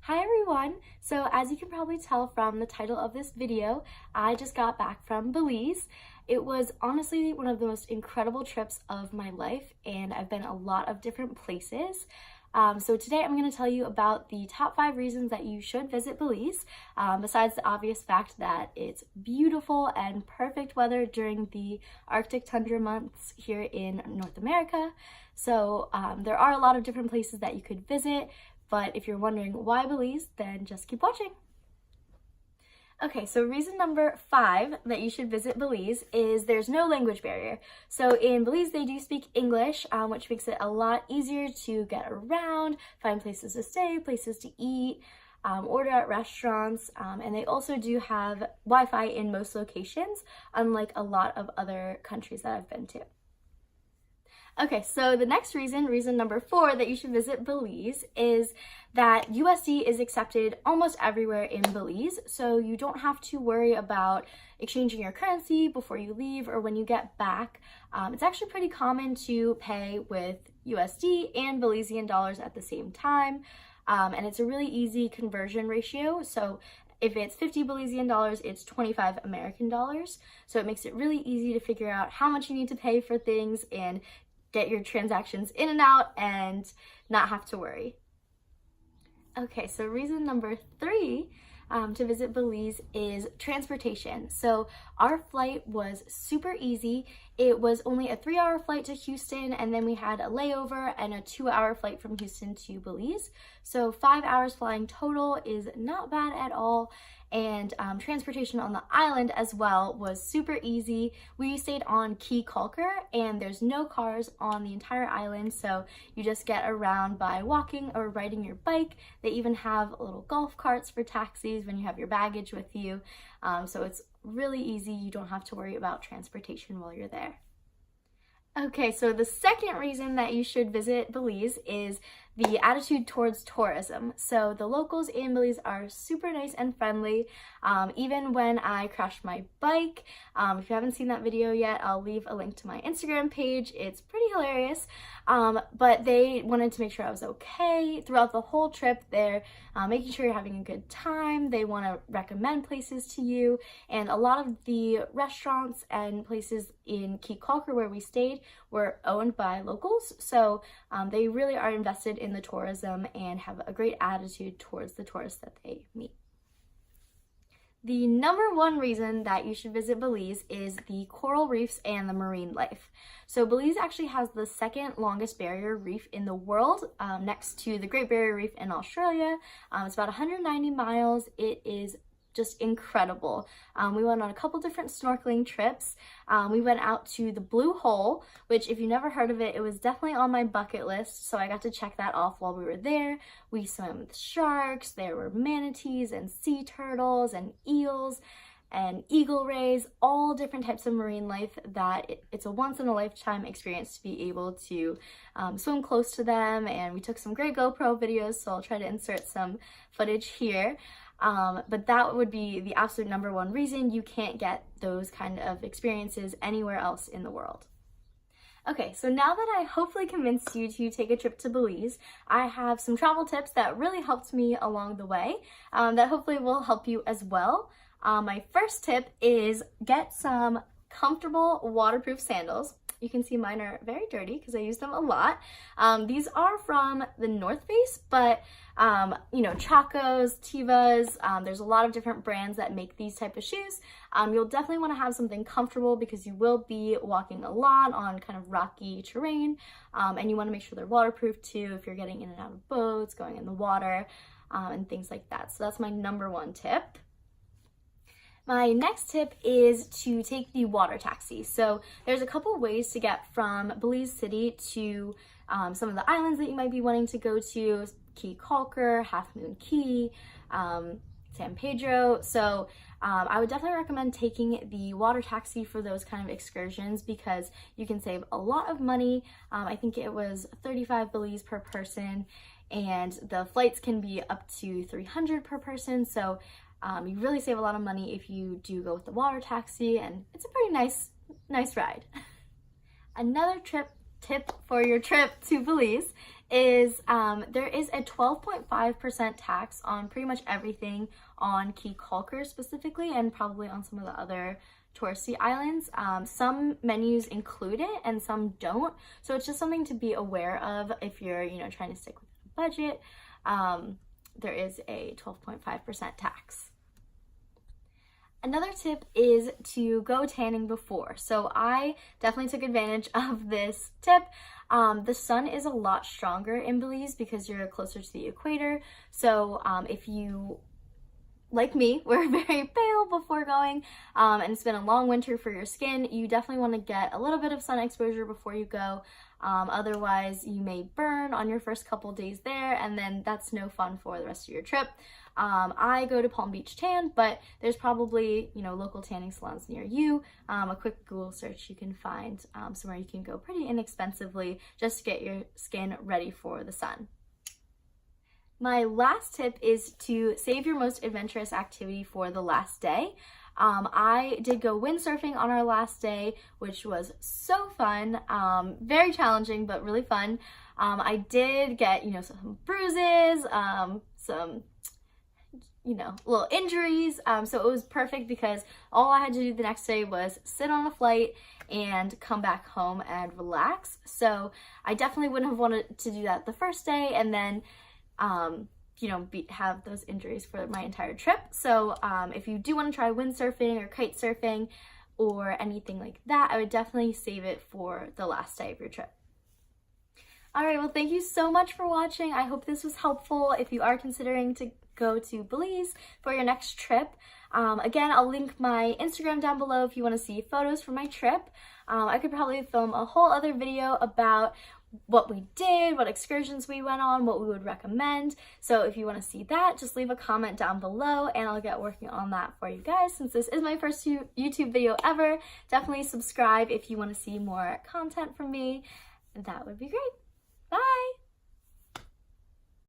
Hi everyone! So as you can probably tell from the title of this video, I just got back from Belize. It was honestly one of the most incredible trips of my life, and I've been a lot of different places. So today I'm going to tell you about the top 5 reasons that you should visit Belize, besides the obvious fact that it's beautiful and perfect weather during the Arctic tundra months here in North America. So there are a lot of different places that you could visit. But if you're wondering why Belize, then just keep watching. Okay, so reason number 5 that you should visit Belize is there's no language barrier. So in Belize, they do speak English, which makes it a lot easier to get around, find places to stay, places to eat, order at restaurants, and they also do have Wi-Fi in most locations, unlike a lot of other countries that I've been to. Okay, so the next reason number 4 that you should visit Belize is that USD is accepted almost everywhere in Belize, so you don't have to worry about exchanging your currency before you leave or when you get back. It's actually pretty common to pay with USD and Belizean dollars at the same time, and it's a really easy conversion ratio. So if it's 50 Belizean dollars, it's 25 American dollars. So it makes it really easy to figure out how much you need to pay for things and get your transactions in and out and not have to worry. Okay, so reason number 3 to visit Belize is transportation. So our flight was super easy. It was only a 3-hour flight to Houston, and then we had a layover and a 2-hour flight from Houston to Belize. So 5 hours flying total is not bad at all. And transportation on the island as well was super easy. We stayed on Key Calker, and there's no cars on the entire island, so you just get around by walking or riding your bike. They even have little golf carts for taxis when you have your baggage with you. So it's really easy. You don't have to worry about transportation while you're there. Okay, so the second reason that you should visit Belize is the attitude towards tourism. So the locals in Belize are super nice and friendly. Even when I crashed my bike, if you haven't seen that video yet, I'll leave a link to my Instagram page. It's pretty hilarious. But they wanted to make sure I was okay throughout the whole trip. They're making sure you're having a good time. They want to recommend places to you. And a lot of the restaurants and places in Key Calker where we stayed were owned by locals. So they really are invested in the tourism and have a great attitude towards the tourists that they meet. The number 1 reason that you should visit Belize is the coral reefs and the marine life. So Belize actually has the 2nd longest barrier reef in the world, next to the Great Barrier Reef in Australia. It's about 190 miles. It is just incredible. We went on a couple different snorkeling trips. We went out to the Blue Hole, which if you never heard of it, it was definitely on my bucket list, so I got to check that off while we were there. We swam with sharks, there were manatees and sea turtles and eels and eagle rays, all different types of marine life that it's a once-in-a-lifetime experience to be able to swim close to them. And we took some great GoPro videos, so I'll try to insert some footage here. But that would be the absolute number 1 reason you can't get those kind of experiences anywhere else in the world. Okay, so now that I hopefully convinced you to take a trip to Belize, I have some travel tips that really helped me along the way that hopefully will help you as well. My first tip is get some comfortable waterproof sandals. You can see mine are very dirty because I use them a lot. These are from the North Face, but you know, Chacos, Tevas, there's a lot of different brands that make these type of shoes. You'll definitely want to have something comfortable because you will be walking a lot on kind of rocky terrain, and you want to make sure they're waterproof too if you're getting in and out of boats, going in the water, and things like that. So that's my number 1 tip. My next tip is to take the water taxi. So there's a couple ways to get from Belize City to some of the islands that you might be wanting to go to, Key Calker, Half Moon Key, San Pedro. So I would definitely recommend taking the water taxi for those kind of excursions because you can save a lot of money. I think it was 35 Belize per person, and the flights can be up to 300 per person. So you really save a lot of money if you do go with the water taxi, and it's a pretty nice ride. Another tip for your trip to Belize is there is a 12.5% tax on pretty much everything on Key Kalker specifically, and probably on some of the other touristy islands. Some menus include it and some don't, so it's just something to be aware of if you're, you know, trying to stick with a budget. There is a 12.5% tax. Another tip is to go tanning before. So I definitely took advantage of this tip. The sun is a lot stronger in Belize because you're closer to the equator. So if you, like me, were very pale before going, and it's been a long winter for your skin, you definitely want to get a little bit of sun exposure before you go. Otherwise, you may burn on your first couple days there, and then that's no fun for the rest of your trip. I go to Palm Beach Tan, but there's probably, you know, local tanning salons near you. A quick Google search, you can find somewhere you can go pretty inexpensively just to get your skin ready for the sun. My last tip is to save your most adventurous activity for the last day. I did go windsurfing on our last day, which was so fun, very challenging, but really fun. I did get, you know, some bruises, some, you know, little injuries. So it was perfect because all I had to do the next day was sit on a flight and come back home and relax. So I definitely wouldn't have wanted to do that the first day and then, you know, have those injuries for my entire trip. So if you do want to try windsurfing or kite surfing or anything like that, I would definitely save it for the last day of your trip. All right, well, thank you so much for watching. I hope this was helpful if you are considering to go to Belize for your next trip. Again, I'll link my Instagram down below if you want to see photos from my trip. I could probably film a whole other video about what we did, what excursions we went on, what we would recommend. So if you want to see that, just leave a comment down below and I'll get working on that for you guys. Since this is my first YouTube video ever, definitely subscribe if you want to see more content from me. That would be great.